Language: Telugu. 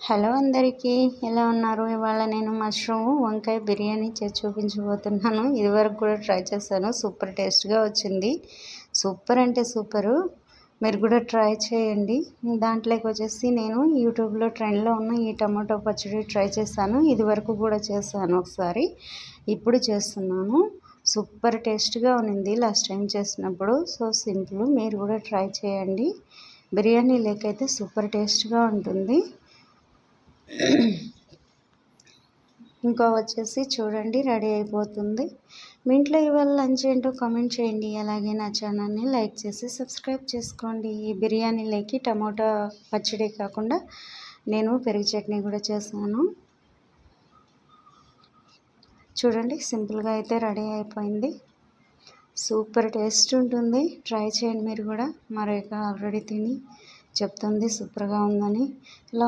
హలో అందరికీ, ఎలా ఉన్నారు? ఇవాళ నేను మష్రూమ్ వంకాయ బిర్యానీ చేసి చూపించబోతున్నాను. ఇదివరకు కూడా ట్రై చేశాను, సూపర్ టేస్ట్గా వచ్చింది. సూపర్ అంటే సూపరు. మీరు కూడా ట్రై చేయండి. దాంట్లోకి వచ్చేసి నేను యూట్యూబ్లో ట్రెండ్లో ఉన్న ఈ టమాటో పచ్చడి ట్రై చేశాను. ఇదివరకు కూడా చేశాను ఒకసారి, ఇప్పుడు చేస్తున్నాను. సూపర్ టేస్ట్గా ఉన్నింది లాస్ట్ టైం చేసినప్పుడు. సో సింపుల్, మీరు కూడా ట్రై చేయండి. బిర్యానీ లేకైతే సూపర్ టేస్ట్గా ఉంటుంది. ఇంకా వచ్చేసి చూడండి, రెడీ అయిపోతుంది. మీ ఇంట్లో ఇవాళ లంచ్ ఏంటో కామెంట్ చేయండి. అలాగే నా ఛానల్ని లైక్ చేసి సబ్స్క్రైబ్ చేసుకోండి. ఈ బిర్యానీలోకి టమాటా పచ్చడి కాకుండా నేను పెరుగు చట్నీ కూడా చేశాను. చూడండి, సింపుల్గా అయితే రెడీ అయిపోయింది. సూపర్ టేస్ట్ ఉంటుంది. ట్రై చేయండి మీరు కూడా. మరేక ఆల్రెడీ తిని చెప్తుంది సూపర్గా ఉందని. ఇలా